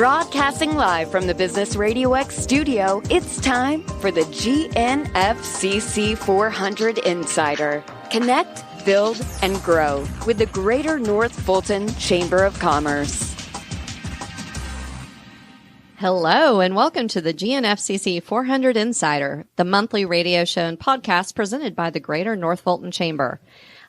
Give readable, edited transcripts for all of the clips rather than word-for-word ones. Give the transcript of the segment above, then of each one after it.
Broadcasting live from the Business Radio X studio, it's time for the GNFCC 400 Insider. Connect, build, and grow with the Greater North Fulton Chamber of Commerce. Hello, and welcome to the GNFCC 400 Insider, the monthly radio show and podcast presented by the Greater North Fulton Chamber.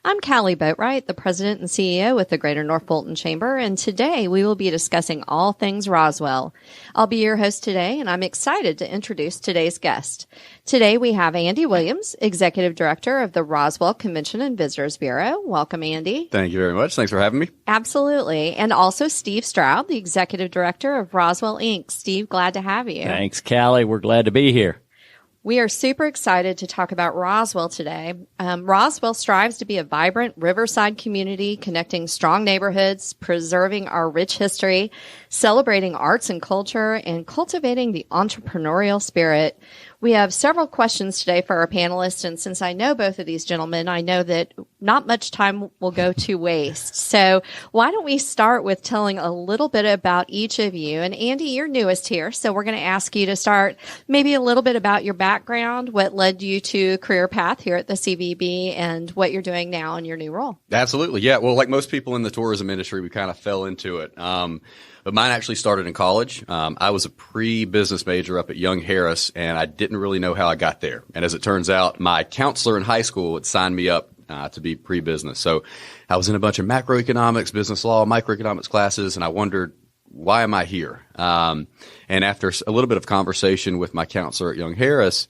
I'm Kali Boatright, the President and CEO with the Greater North Fulton Chamber, and today we will be discussing all things Roswell. I'll be your host today, and I'm excited to introduce today's guest. Today we have Andy Williams, Executive Director of the Roswell Convention and Visitors Bureau. Welcome, Andy. Thank you very much. Thanks for having me. Absolutely. And also Steve Stroud, the Executive Director of Roswell, Inc. Steve, glad to have you. Thanks, Kali. We're glad to be here. We are super excited to talk about Roswell today. Roswell strives to be a vibrant riverside community, connecting strong neighborhoods, preserving our rich history, celebrating arts and culture, and cultivating the entrepreneurial spirit. We have several questions today for our panelists, and since I know both of these gentlemen, I know that not much time will go to waste. So why don't we start with telling a little bit about each of you? And Andy, you're newest here, so we're going to ask you to start maybe a little bit about your background, what led you to career path here at the CVB, and what you're doing now in your new role. Absolutely. Yeah. Well, like most people in the tourism industry, we kind of fell into it. But mine actually started in college. I was a pre-business major up at Young Harris, and I didn't really know how I got there. And as it turns out, my counselor in high school had signed me up to be pre-business. So I was in a bunch of macroeconomics, business law, microeconomics classes, and I wondered, why am I here? And after a little bit of conversation with my counselor at Young Harris,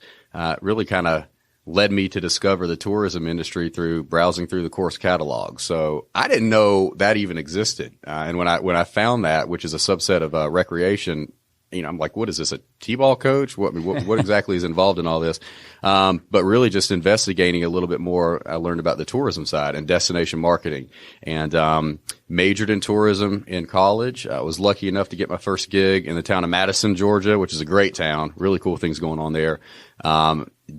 really kind of led me to discover the tourism industry through browsing through the course catalog. So I didn't know that even existed. And when I found that, which is a subset of recreation, I'm like, what is this, a T-ball coach? What exactly is involved in all this? But really just investigating a little bit more, I learned about the tourism side and destination marketing, and majored in tourism in college. I was lucky enough to get my first gig in the town of Madison, Georgia, which is a great town. Really cool things going on there.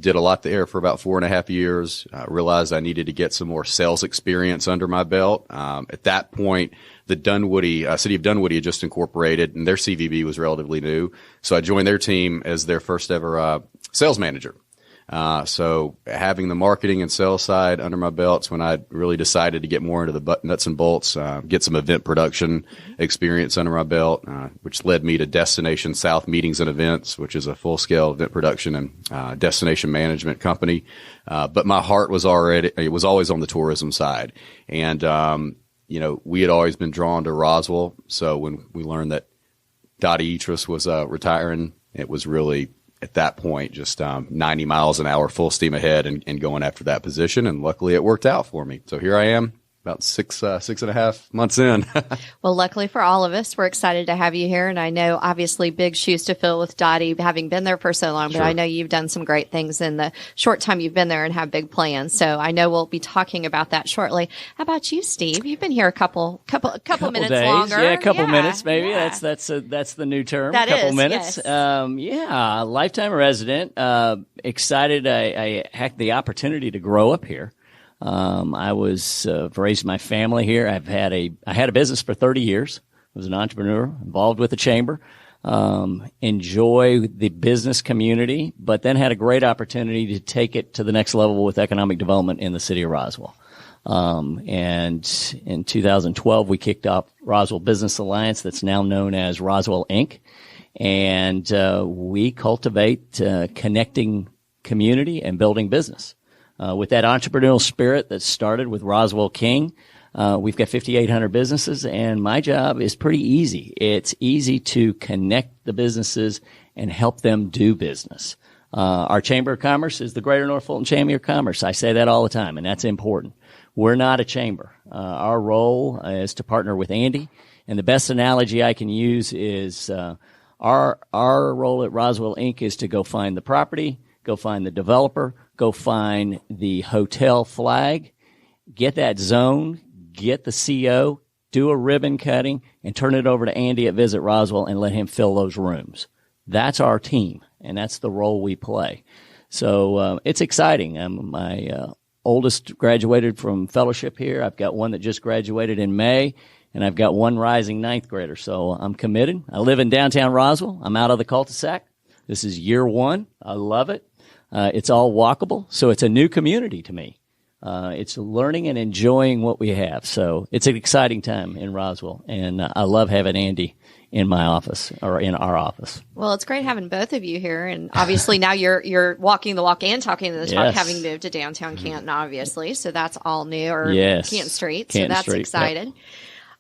Did a lot there for about 4.5 years. Realized I needed to get some more sales experience under my belt. At that point, the City of Dunwoody had just incorporated, and their CVB was relatively new. So I joined their team as their first ever sales manager. So having the marketing and sales side under my belts when I really decided to get more into the nuts and bolts, get some event production experience under my belt, which led me to Destination South Meetings and Events, which is a full-scale event production and destination management company. But my heart was always on the tourism side. And we had always been drawn to Roswell. So when we learned that Dottie Etris was retiring, it was really, at that point, just 90 miles an hour, full steam ahead and going after that position. And luckily it worked out for me. So here I am, about 6.5 months in. Well, luckily for all of us, we're excited to have you here. And I know obviously big shoes to fill with Dottie, having been there for so long, but Sure. I know you've done some great things in the short time you've been there and have big plans. So I know we'll be talking about that shortly. How about you, Steve? You've been here a couple minutes days. longer. Yeah, a couple minutes maybe. Yeah. That's the new term. That couple is, minutes. yes. Lifetime resident. Excited I had the opportunity to grow up here. I was raised my family here. I had a business for 30 years. I was an entrepreneur involved with the chamber. Enjoy the business community, but then had a great opportunity to take it to the next level with economic development in the city of Roswell. And in 2012, we kicked off Roswell Business Alliance, that's now known as Roswell Inc. And we cultivate connecting community and building business. With that entrepreneurial spirit that started with Roswell King, we've got 5,800 businesses, and my job is pretty easy. It's easy to connect the businesses and help them do business. Our Chamber of Commerce is the Greater North Fulton Chamber of Commerce. I say that all the time, and that's important. We're not a chamber. Our role is to partner with Andy, and the best analogy I can use is our role at Roswell Inc. is to go find the property, go find the developer, go find the hotel flag, get that zone, get the CO, do a ribbon cutting, and turn it over to Andy at Visit Roswell and let him fill those rooms. That's our team, and that's the role we play. So it's exciting. My oldest graduated from fellowship here. I've got one that just graduated in May, and I've got one rising ninth grader. So I'm committed. I live in downtown Roswell. I'm out of the cul-de-sac. This is year one. I love it. It's all walkable, so it's a new community to me. It's learning and enjoying what we have. So it's an exciting time in Roswell, and I love having Andy in my office or in our office. Well, it's great having both of you here, and obviously now you're walking the walk and talking the talk, Yes. having moved to downtown Canton, obviously. So that's all new, or Yes. Canton Street. Canton so that's Street, excited.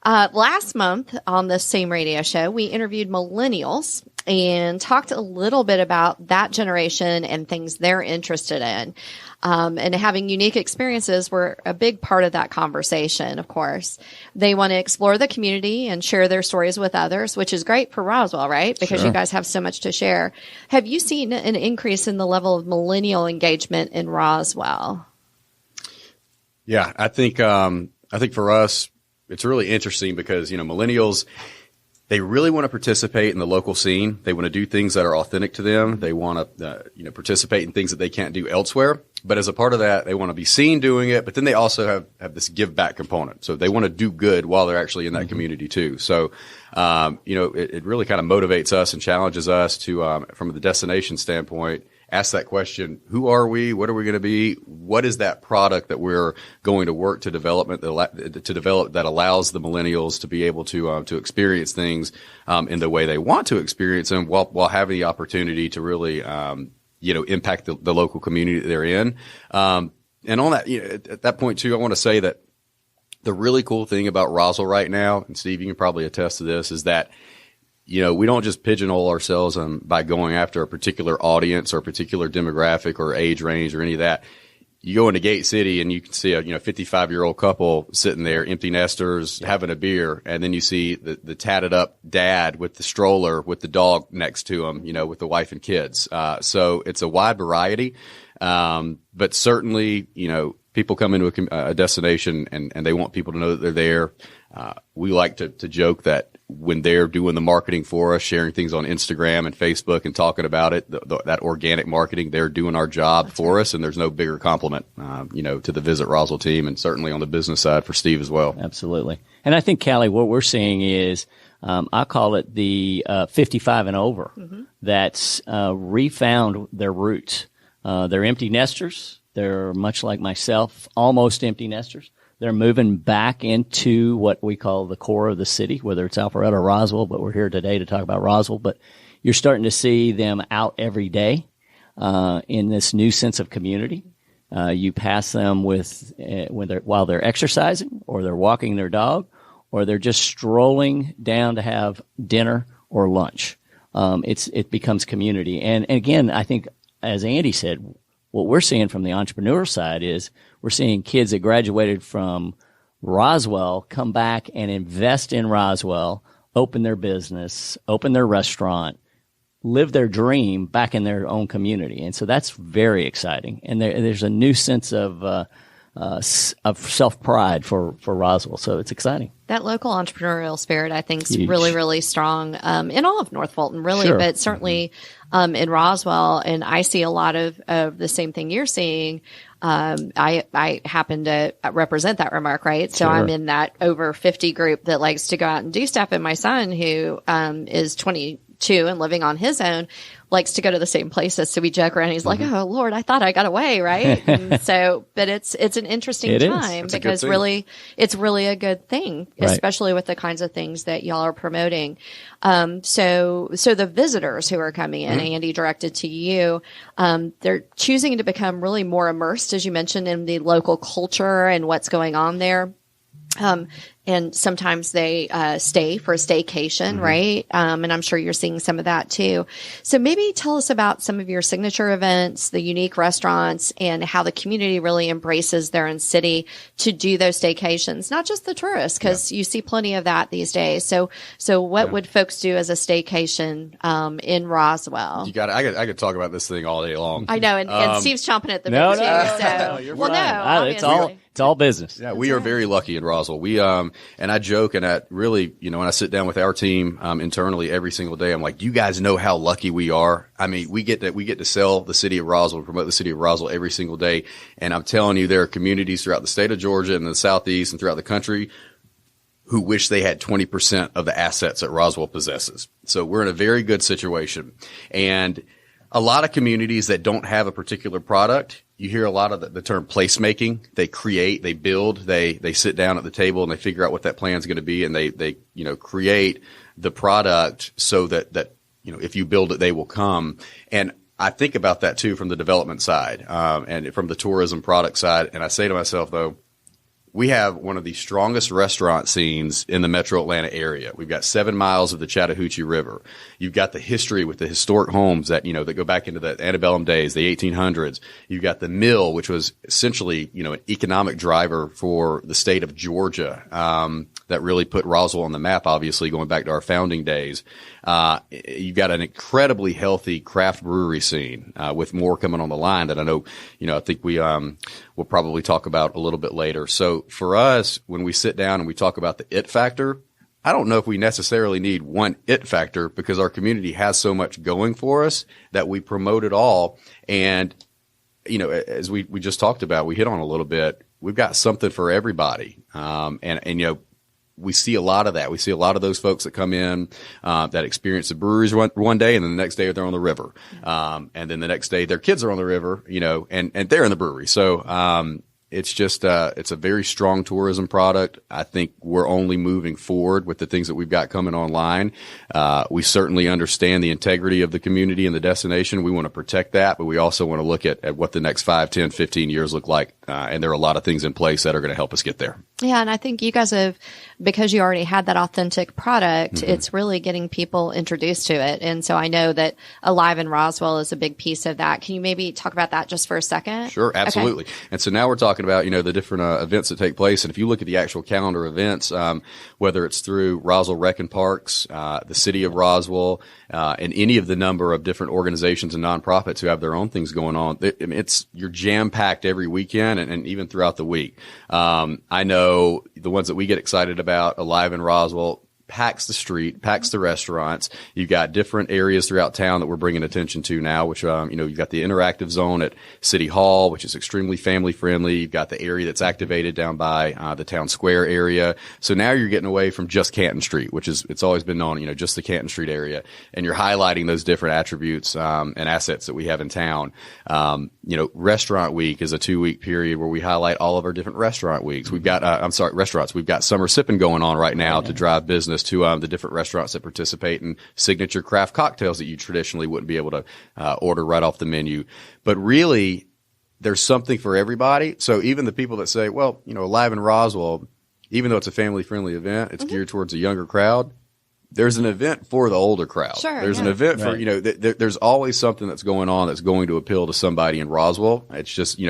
yep. Last month on this same radio show, we interviewed millennials and talked a little bit about that generation and things they're interested in. And having unique experiences were a big part of that conversation, of course. They want to explore the community and share their stories with others, which is great for Roswell, right? Because Sure. you guys have so much to share. Have you seen an increase in the level of millennial engagement in Roswell? Yeah, I think for us, it's really interesting because, millennials, they really want to participate in the local scene. They want to do things that are authentic to them. They want to, participate in things that they can't do elsewhere. But as a part of that, they want to be seen doing it. But then they also have this give back component. So they want to do good while they're actually in that community too. So, it really kind of motivates us and challenges us to, from the destination standpoint, ask that question: who are we? What are we going to be? What is that product that we're going to work to develop that allows the millennials to be able to experience things in the way they want to experience them, while having the opportunity to really impact the local community that they're in. And on that, at that point too, I want to say that the really cool thing about Roswell right now, and Steve, you can probably attest to this, is that we don't just pigeonhole ourselves by going after a particular audience or a particular demographic or age range or any of that. You go into Gate City and you can see a 55-year-old couple sitting there, empty nesters, having a beer, and then you see the tatted up dad with the stroller with the dog next to him, with the wife and kids. So it's a wide variety, but certainly people come into a destination and they want people to know that they're there. We like to joke that when they're doing the marketing for us, sharing things on Instagram and Facebook and talking about it, that organic marketing, they're doing our job for us. And there's no bigger compliment, to the Visit Roswell team, and certainly on the business side for Steve as well. Absolutely. And I think, Callie, what we're seeing is, I call it the 55 and over that's refound their roots. They're empty nesters. They're much like myself, almost empty nesters. They're moving back into what we call the core of the city, whether it's Alpharetta or Roswell, but we're here today to talk about Roswell. But you're starting to see them out every day in this new sense of community. You pass them while they're exercising, or they're walking their dog, or they're just strolling down to have dinner or lunch. It becomes community. And again, I think, as Andy said, what we're seeing from the entrepreneur side is we're seeing kids that graduated from Roswell come back and invest in Roswell, open their business, open their restaurant, live their dream back in their own community. And so that's very exciting. And there's a new sense of self-pride for Roswell. So it's exciting. That local entrepreneurial spirit, I think, is Huge. really, really strong in all of North Fulton, really, Sure. but certainly in Roswell. And I see a lot of the same thing you're seeing. I happen to represent that remark, right? So Sure. I'm in that over 50 group that likes to go out and do stuff. And my son, who is 22 and living on his own, likes to go to the same places. So we joke around. He's like, "Oh Lord, I thought I got away." Right. And so, but it's an interesting It is. time It's a good because thing. really, it's really a good thing, Right. especially with the kinds of things that y'all are promoting. So the visitors who are coming in, Andy, directed to you, they're choosing to become really more immersed, as you mentioned, in the local culture and what's going on there. And sometimes they stay for a staycation, right? And I'm sure you're seeing some of that too. So maybe tell us about some of your signature events, the unique restaurants, and how the community really embraces their own city to do those staycations, not just the tourists, because you see plenty of that these days. So what would folks do as a staycation in Roswell? I could talk about this thing all day long. I know, and Steve's chomping at the bit No, too. no, So, you're well, fine. no, It's obviously. all business. Yeah, we are very lucky in Roswell. We and I joke, and I really, when I sit down with our team internally every single day, I'm like, you guys know how lucky we are. I mean, we get to sell the city of Roswell, promote the city of Roswell every single day. And I'm telling you, there are communities throughout the state of Georgia and the Southeast and throughout the country who wish they had 20% of the assets that Roswell possesses. So we're in a very good situation. And a lot of communities that don't have a particular product, you hear a lot of the term placemaking. They create, they build, they sit down at the table and they figure out what that plan is going to be, and they create the product so that if you build it, they will come. And I think about that too from the development side, and from the tourism product side. And I say to myself, though, we have one of the strongest restaurant scenes in the metro Atlanta area. We've got 7 miles of the Chattahoochee River. You've got the history with the historic homes that go back into the antebellum days, the 1800s. You've got the mill, which was essentially, an economic driver for the state of Georgia, that really put Roswell on the map, obviously, going back to our founding days. You've got an incredibly healthy craft brewery scene, with more coming on the line that I know, I think we'll probably talk about a little bit later. So for us, when we sit down and we talk about the it factor, I don't know if we necessarily need one it factor, because our community has so much going for us that we promote it all. And, as we just talked about, we hit on a little bit, we've got something for everybody. And we see a lot of that. We see a lot of those folks that come in, that experience the breweries one day, and then the next day they're on the river. And then the next day their kids are on the river, and they're in the brewery. So, it's just, it's a very strong tourism product. I think we're only moving forward with the things that we've got coming online. We certainly understand the integrity of the community and the destination. We want to protect that, but we also want to look at what the next 5, 10, 15 years look like. And there are a lot of things in place that are going to help us get there. Yeah, and I think you guys have, because you already had that authentic product, it's really getting people introduced to it. And so I know that Alive in Roswell is a big piece of that. Can you maybe talk about that just for a second? Sure, absolutely. Okay. And so now we're talking about, the different events that take place. And if you look at the actual calendar events, whether it's through Roswell Rec and Parks, the City of Roswell, and any of the number of different organizations and nonprofits who have their own things going on, you're jam-packed every weekend and even throughout the week. I know the ones that we get excited about, Alive in Roswell, packs the street, packs the restaurants. You've got different areas throughout town that we're bringing attention to now, which, you've got the interactive zone at City Hall, which is extremely family friendly. You've got the area that's activated down by, the town square area. So now you're getting away from just Canton Street, it's always been known, just the Canton Street area. And you're highlighting those different attributes, and assets that we have in town. Restaurant week is a 2-week period where we highlight all of our different restaurant weeks. We've got, restaurants. We've got summer sipping going on right now to drive business to the different restaurants that participate in signature craft cocktails that you traditionally wouldn't be able to order right off the menu. But really, there's something for everybody. So even the people that say, well, Alive in Roswell, even though it's a family-friendly event, it's geared towards a younger crowd. There's an event for the older crowd. Sure, there's an event for, there's always something that's going on that's going to appeal to somebody in Roswell. It's just,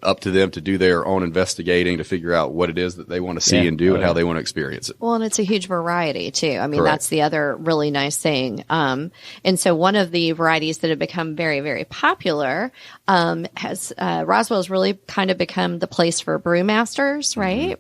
up to them to do their own investigating to figure out what it is that they want to see and do and how they want to experience it. Well, and it's a huge variety too. I mean, Correct. That's the other really nice thing. And so one of the varieties that have become very, very popular, has, Roswell's really kind of become the place for brewmasters, right?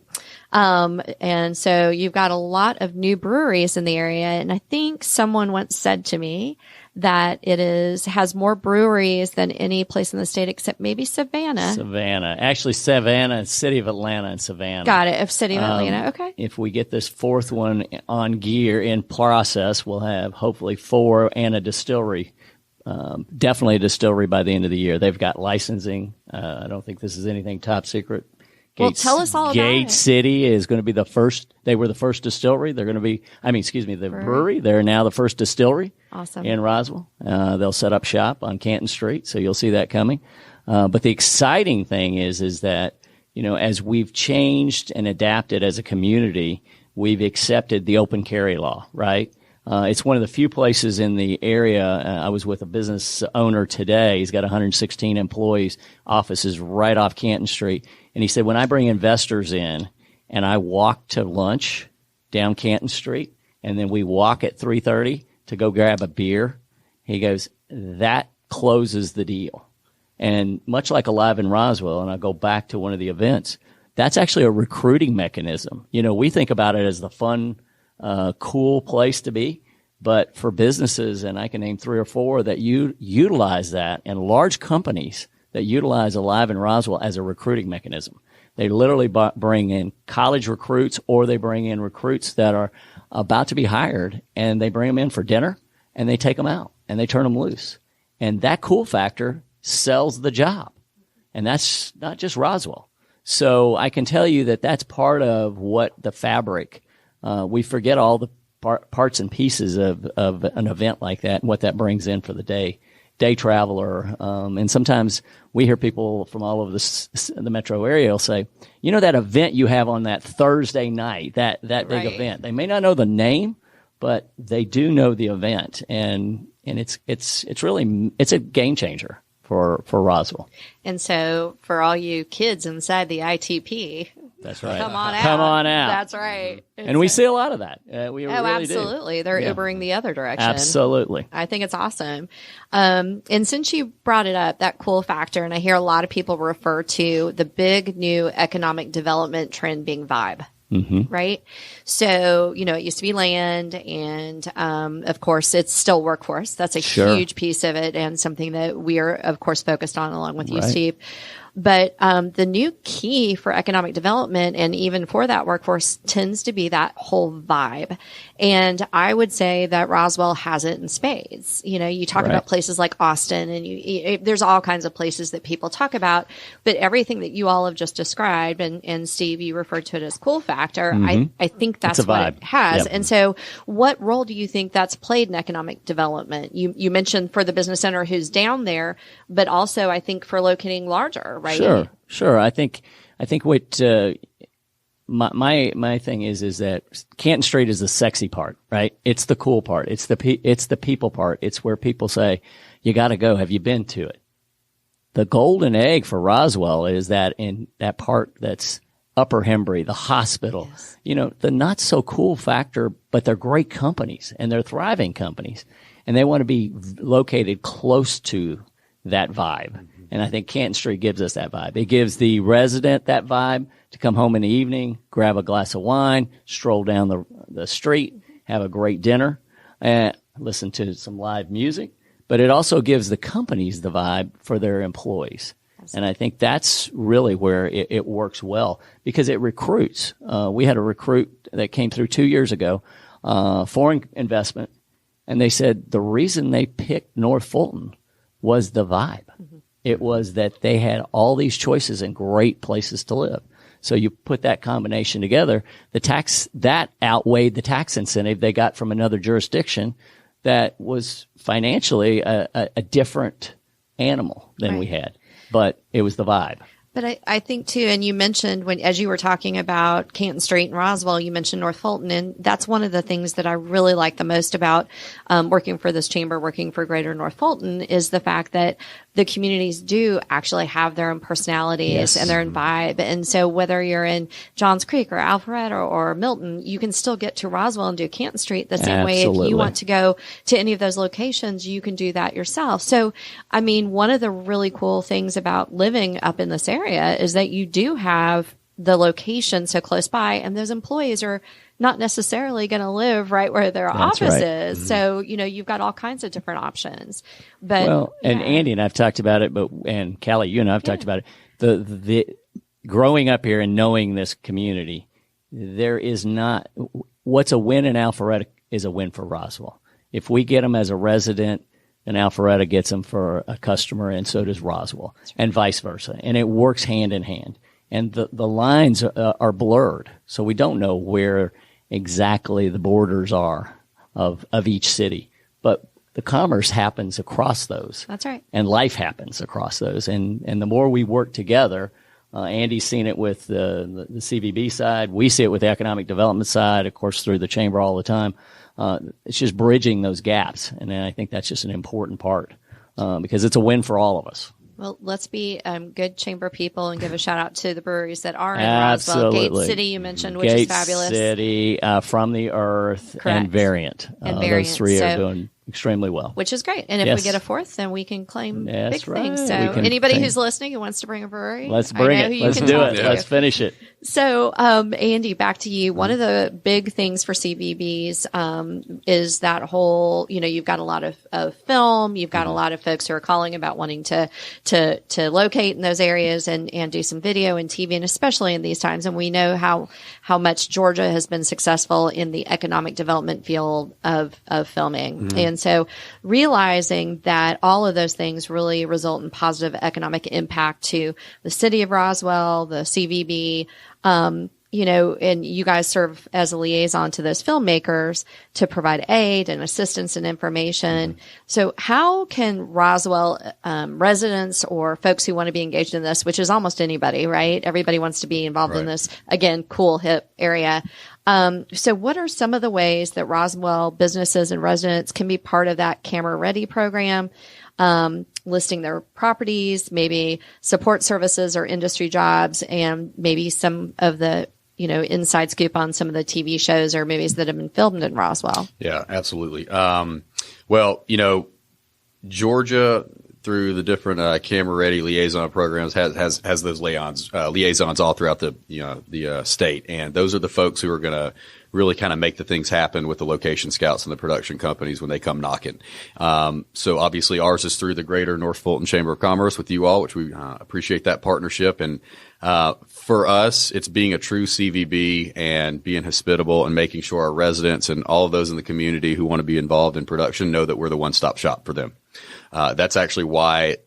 And so you've got a lot of new breweries in the area. And I think someone once said to me that it has more breweries than any place in the state except maybe Savannah. Actually, Savannah, City of Atlanta and Savannah. Got it. Of City of Atlanta. Okay. If we get this fourth one on gear in process, we'll have hopefully 4 and a distillery. Definitely a distillery by the end of the year. They've got licensing. I don't think this is anything top secret. Well, tell us all about it. Gate City is going to be the first. They were the first distillery. They're going to be, the brewery. They're now the first distillery. Awesome. In Roswell. They'll set up shop on Canton Street, so you'll see that coming. But the exciting thing is that, as we've changed and adapted as a community, we've accepted the open carry law, right? It's one of the few places in the area. I was with a business owner today. He's got 116 employees. Office is right off Canton Street. And he said, when I bring investors in and I walk to lunch down Canton Street and then we walk at 3:30 to go grab a beer, he goes, that closes the deal. And much like Alive in Roswell, and I'll go back to one of the events, that's actually a recruiting mechanism. We think about it as the fun, cool place to be. But for businesses, and I can name 3 or 4 that utilize that, and large companies that utilize Alive in Roswell as a recruiting mechanism. They literally bring in college recruits, or they bring in recruits that are about to be hired, and they bring them in for dinner, and they take them out, and they turn them loose. And that cool factor sells the job. And that's not just Roswell. So I can tell you that that's part of what the fabric, we forget all the parts and pieces of an event like that and what that brings in for the day traveler. And sometimes we hear people from all over the metro area will say, you know, that event you have on that Thursday night, that big event. They may not know the name, but they do know the event. And it's really a game changer for Roswell. And so for all you kids inside the ITP, that's right. Come on out. That's right. And we see a lot of that. We really absolutely. Do. They're Ubering the other direction. Absolutely. I think it's awesome. And since you brought it up, that cool factor, and I hear a lot of people refer to the big new economic development trend being vibe. Mm-hmm. Right. So, you know, it used to be land and, of course it's still workforce. That's a huge piece of it and something that we are, of course, focused on along with you, Steve. But, the new key for economic development and even for that workforce tends to be that whole vibe. And I would say that Roswell has it in spades. You know, you talk about places like Austin and there's all kinds of places that people talk about, but everything that you all have just described and Steve, you referred to it as cool factor. I think that's what it has. Yep. And so what role do you think that's played in economic development? You mentioned for the business owner who's down there, but also I think for locating larger, right? Sure. I think what, my thing is that Canton Street is the sexy part, right? It's the cool part. It's the people part. It's where people say, you got to go. Have you been to it? The golden egg for Roswell is that in that part that's Upper Hembry, the hospital, you know, the not so cool factor, but they're great companies and they're thriving companies and they want to be located close to that vibe. And I think Canton Street gives us that vibe. It gives the resident that vibe to come home in the evening, grab a glass of wine, stroll down the street, have a great dinner, and listen to some live music. But it also gives the companies the vibe for their employees. And I think that's really where it works well because it recruits. We had a recruit that came through 2 years ago, foreign investment, and they said the reason they picked North Fulton was the vibe. It was that they had all these choices and great places to live. So you put that combination together, that outweighed the tax incentive they got from another jurisdiction that was financially a different animal than we had. But it was the vibe. But I think too, and you mentioned as you were talking about Canton Street and Roswell, you mentioned North Fulton, and that's one of the things that I really like the most about working for this chamber, working for Greater North Fulton, is the fact that the communities do actually have their own personalities and their own vibe. And so whether you're in Johns Creek or Alpharetta or Milton, you can still get to Roswell and do Canton Street the same way. If you want to go to any of those locations, you can do that yourself. So, I mean, one of the really cool things about living up in this area is that you do have the location so close by, and those employees are not necessarily going to live right where their office is. So, you know, you've got all kinds of different options. But and Andy and I've talked about it, and Callie, you and I've talked about it. The growing up here and knowing this community, there is not what's a win in Alpharetta is a win for Roswell. If we get them as a resident, then Alpharetta gets them for a customer, and so does Roswell, and vice versa. And it works hand in hand. And the lines are blurred, so we don't know where exactly the borders are of each city. But the commerce happens across those. That's right. And life happens across those. And the more we work together, Andy's seen it with the CVB side. We see it with the economic development side, of course, through the chamber all the time. It's just bridging those gaps. And I think that's just an important part because it's a win for all of us. Well, let's be good chamber people and give a shout out to the breweries that are in Roswell. Gate City, you mentioned, which is fabulous. Gate City, From the Earth, and Variant. Those three are doing extremely well. Which is great. And if we get a fourth, then we can claim big things. So anybody who's listening who wants to bring a brewery, let's bring it. Let's do it. Let's finish it. So, Andy, back to you. One of the big things for CVBs is that whole, you've got a lot of film, you've got a lot of folks who are calling about wanting to locate in those areas and do some video and TV, and especially in these times. And we know how much Georgia has been successful in the economic development field of filming. And so realizing that all of those things really result in positive economic impact to the city of Roswell, the CVB, and you guys serve as a liaison to those filmmakers to provide aid and assistance and information. So how can Roswell residents or folks who want to be engaged in this, which is almost anybody, right? Everybody wants to be involved in this, again, cool, hip area. So what are some of the ways that Roswell businesses and residents can be part of that Camera Ready program? Listing their properties, maybe support services or industry jobs, and maybe some of the, inside scoop on some of the TV shows or movies that have been filmed in Roswell. Yeah, absolutely. Well, Georgia, through the different Camera Ready liaison programs, has those liaisons all throughout the state, and those are the folks who are going to really kind of make the things happen with the location scouts and the production companies when they come knocking. So obviously ours is through the Greater North Fulton Chamber of Commerce with you all, which we appreciate that partnership. And for us, it's being a true CVB and being hospitable and making sure our residents and all of those in the community who want to be involved in production know that we're the one-stop shop for them. That's actually why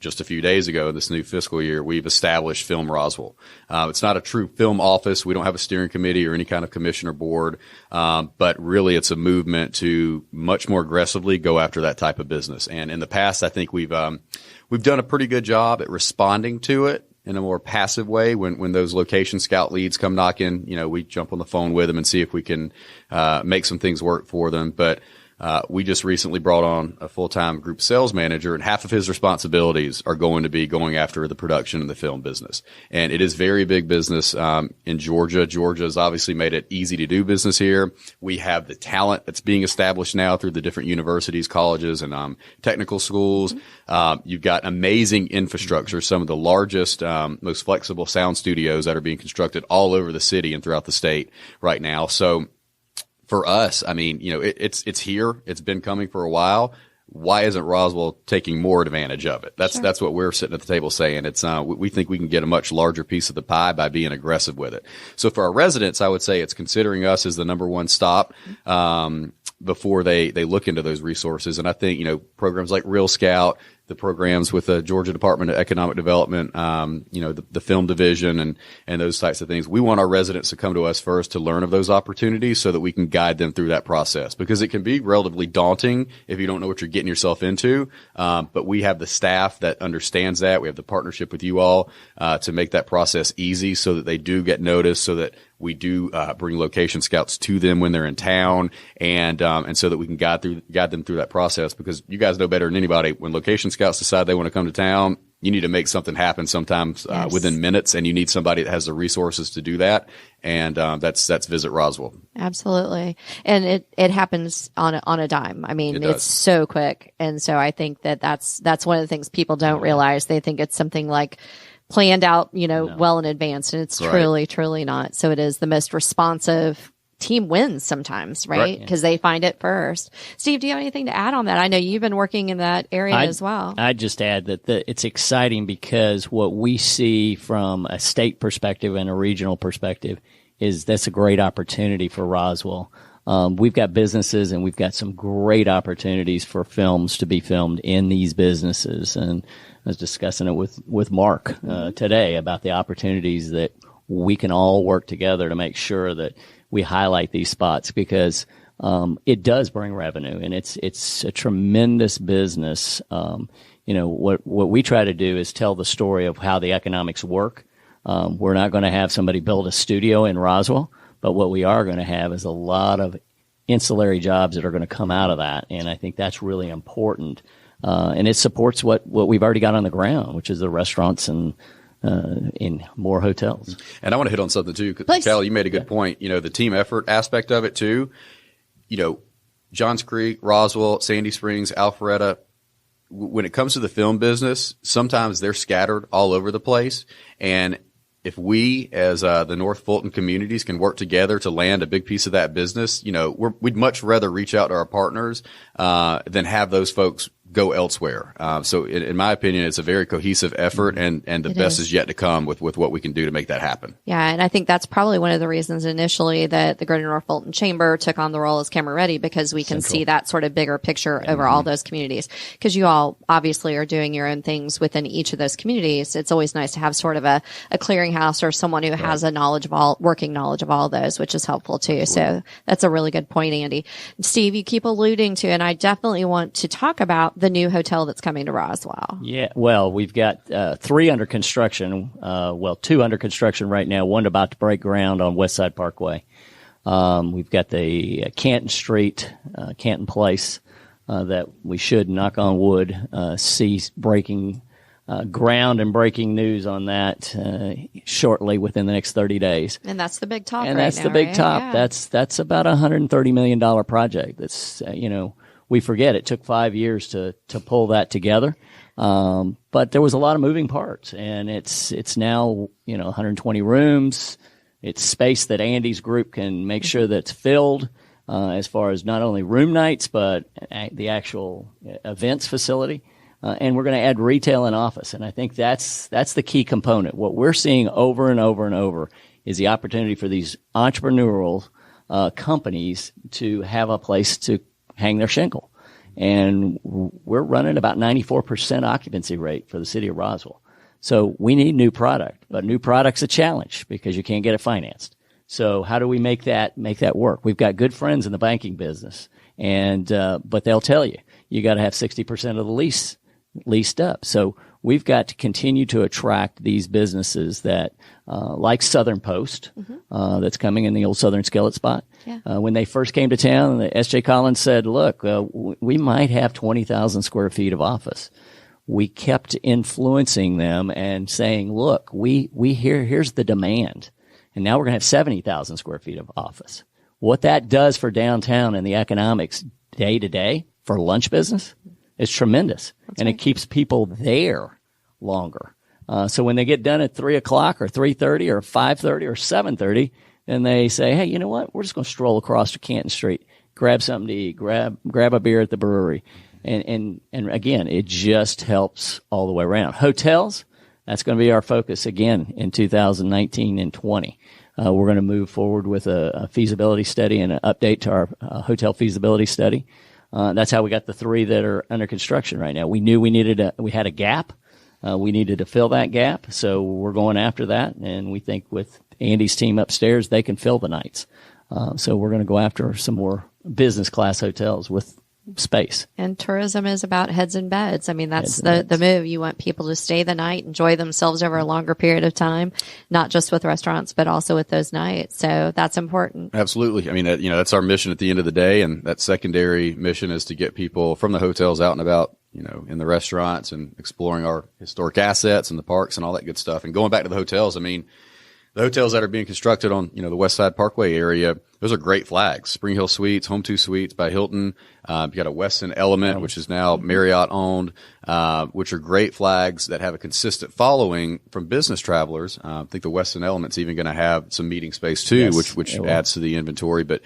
just a few days ago, this new fiscal year, we've established Film Roswell. It's not a true film office. We don't have a steering committee or any kind of commission or board. But really it's a movement to much more aggressively go after that type of business. And in the past, I think we've done a pretty good job at responding to it in a more passive way. When those location scout leads come knocking, we jump on the phone with them and see if we can, make some things work for them. But we just recently brought on a full-time group sales manager, and half of his responsibilities are going to be going after the production and the film business. And it is very big business in Georgia. Georgia has obviously made it easy to do business here. We have the talent that's being established now through the different universities, colleges, and technical schools. You've got amazing infrastructure, some of the largest, most flexible sound studios that are being constructed all over the city and throughout the state right now. So for us, I mean, it's here. It's been coming for a while. Why isn't Roswell taking more advantage of it? That's what we're sitting at the table saying. It's, we think we can get a much larger piece of the pie by being aggressive with it. So for our residents, I would say it's considering us as the number one stop, before they look into those resources. And I think, programs like Real Scout, the programs with the Georgia Department of Economic Development, the film division and those types of things. We want our residents to come to us first to learn of those opportunities so that we can guide them through that process, because it can be relatively daunting if you don't know what you're getting yourself into. But we have the staff that understands that. We have the partnership with you all, to make that process easy so that they do get noticed, so that we do bring location scouts to them when they're in town, and so that we can guide them through that process, because you guys know better than anybody, when location scouts decide they want to come to town, you need to make something happen sometimes within minutes, and you need somebody that has the resources to do that. And that's Visit Roswell. Absolutely. And it happens on a dime. I mean, it's so quick. And so I think that's one of the things people don't realize. They think it's something like planned out, well in advance, and it's truly not. So it is the most responsive. Team wins sometimes, right? Because they find it first. Steve, do you have anything to add on that? I know you've been working in that area as well. I'd just add that it's exciting because what we see from a state perspective and a regional perspective is that's a great opportunity for Roswell. We've got businesses and we've got some great opportunities for films to be filmed in these businesses. And I was discussing it with Mark today about the opportunities that we can all work together to make sure that we highlight these spots, because it does bring revenue, and it's a tremendous business. What we try to do is tell the story of how the economics work. We're not going to have somebody build a studio in Roswell, but what we are going to have is a lot of ancillary jobs that are going to come out of that, and I think that's really important. And it supports what we've already got on the ground, which is the restaurants and in more hotels. And I want to hit on something too, because Callie, you made a good point. The team effort aspect of it too. Johns Creek, Roswell, Sandy Springs, Alpharetta. When it comes to the film business, sometimes they're scattered all over the place, and if we as the North Fulton communities can work together to land a big piece of that business, we'd much rather reach out to our partners than have those folks go elsewhere. So in my opinion, it's a very cohesive effort, and the best is yet to come with what we can do to make that happen. Yeah, and I think that's probably one of the reasons initially that the Greater North Fulton Chamber took on the role as Camera Ready, because we can see that sort of bigger picture over all those communities. Because you all obviously are doing your own things within each of those communities. It's always nice to have sort of a clearinghouse or someone who has a working knowledge of all those, which is helpful too. Absolutely. So that's a really good point, Andy. Steve, you keep alluding to, and I definitely want to talk about the new hotel that's coming to Roswell. Yeah, well, we've got 3 under construction. 2 under construction right now. 1 about to break ground on West Side Parkway. We've got the Canton Street, Canton Place, that we should, knock on wood, see breaking ground and breaking news on that shortly within the next 30 days. And that's the big top. And that's the big top. Yeah. That's about $130 million project. That's we forget it took 5 years to pull that together. But there was a lot of moving parts, and it's now, 120 rooms. It's space that Andy's group can make sure that's filled, as far as not only room nights, but the actual events facility. And we're going to add retail and office. And I think that's the key component. What we're seeing over and over and over is the opportunity for these entrepreneurial companies to have a place to hang their shingle. And we're running about 94% occupancy rate for the city of Roswell. So we need new product, but new product's a challenge because you can't get it financed. So how do we make that work? We've got good friends in the banking business, and but they'll tell you got to have 60% of the lease leased up. So we've got to continue to attract these businesses that, like Southern Post, that's coming in the old Southern Skillet spot. Yeah. When they first came to town, the S.J. Collins said, look, we might have 20,000 square feet of office. We kept influencing them and saying, look, here's the demand. And now we're going to have 70,000 square feet of office. What that does for downtown and the economics day to day for lunch business is tremendous. That's and right. It keeps people there longer. So when they get done at 3 o'clock or 3:30 or 5:30 or 7:30, and they say, hey, you know what? We're just going to stroll across to Canton Street, grab something to eat, grab a beer at the brewery. And again, it just helps all the way around. Hotels, that's going to be our focus again in 2019 and 20. We're going to move forward with a feasibility study and an update to our hotel feasibility study. That's how we got the 3 that are under construction right now. We knew we had a gap. We needed to fill that gap, so we're going after that, and we think with Andy's team upstairs, they can fill the nights. So we're going to go after some more business class hotels with space. And tourism is about heads and beds. I mean, that's the move. You want people to stay the night, enjoy themselves over a longer period of time, not just with restaurants, but also with those nights. So that's important. Absolutely. I mean, that's our mission at the end of the day. And that secondary mission is to get people from the hotels out and about, in the restaurants and exploring our historic assets and the parks and all that good stuff. And going back to the hotels, I mean, the hotels that are being constructed on, the West Side Parkway area, those are great flags. Spring Hill Suites, Home 2 Suites by Hilton. You got a Westin Element, which is now Marriott owned, which are great flags that have a consistent following from business travelers. I think the Westin Element's even going to have some meeting space too, yes, which adds to the inventory. But,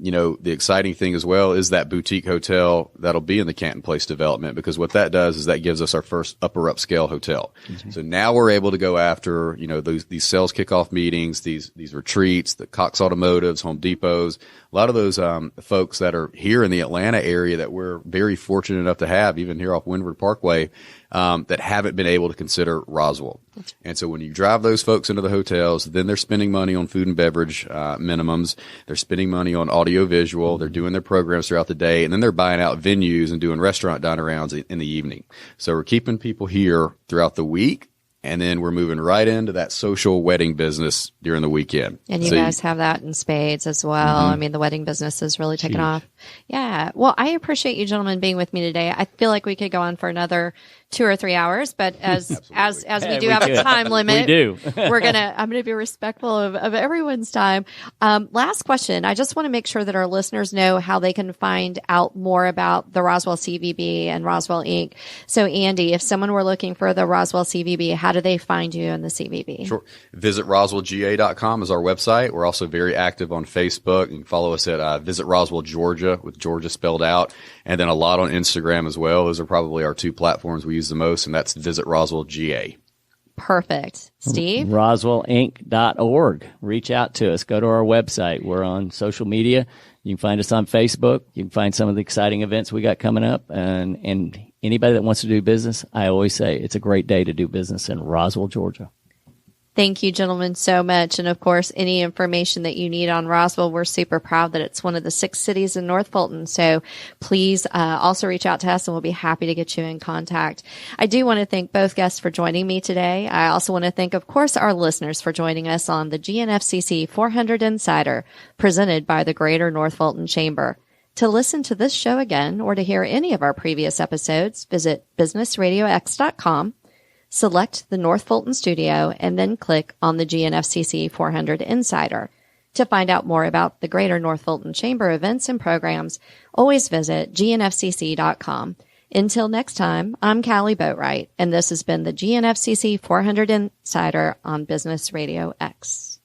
the exciting thing as well is that boutique hotel that'll be in the Canton Place development, because what that does is that gives us our first upper upscale hotel. Mm-hmm. So now we're able to go after, these sales kickoff meetings, these retreats, the Cox Automotives, Home Depots, a lot of those folks that are here in the Atlanta area that we're very fortunate enough to have, even here off Windward Parkway, that haven't been able to consider Roswell. And so when you drive those folks into the hotels, then they're spending money on food and beverage minimums. They're spending money on audio visual. They're doing their programs throughout the day, and then they're buying out venues and doing restaurant dine-arounds in the evening. So we're keeping people here throughout the week, and then we're moving right into that social wedding business during the weekend. And you guys have that in spades as well. Mm-hmm. I mean, the wedding business is really taking off. Yeah. Well, I appreciate you gentlemen being with me today. I feel like we could go on for another 2 or 3 hours, but as we do have a time limit, we do. I'm gonna be respectful of everyone's time. Last question. I just want to make sure that our listeners know how they can find out more about the Roswell CVB and Roswell Inc. So Andy, if someone were looking for the Roswell CVB, how do they find you in the CVB? Sure. Visit RoswellGA.com is our website. We're also very active on Facebook. You can follow us at Visit Roswell Georgia, with Georgia spelled out, and then a lot on Instagram as well. Those are probably our 2 platforms we use the most, and that's Visit Roswell GA. Perfect. Steve? RoswellInc.org. Reach out to us. Go to our website. We're on social media. You can find us on Facebook. You can find some of the exciting events we got coming up. And anybody that wants to do business, I always say it's a great day to do business in Roswell, Georgia. Thank you, gentlemen, so much. And of course, any information that you need on Roswell, we're super proud that it's one of the 6 cities in North Fulton. So please also reach out to us and we'll be happy to get you in contact. I do want to thank both guests for joining me today. I also want to thank, of course, our listeners for joining us on the GNFCC 400 Insider presented by the Greater North Fulton Chamber. To listen to this show again or to hear any of our previous episodes, visit businessradiox.com. Select the North Fulton studio and then click on the GNFCC 400 Insider. To find out more about the Greater North Fulton Chamber events and programs, always visit GNFCC.com. Until next time, I'm Kali Boatright, and this has been the GNFCC 400 Insider on Business Radio X.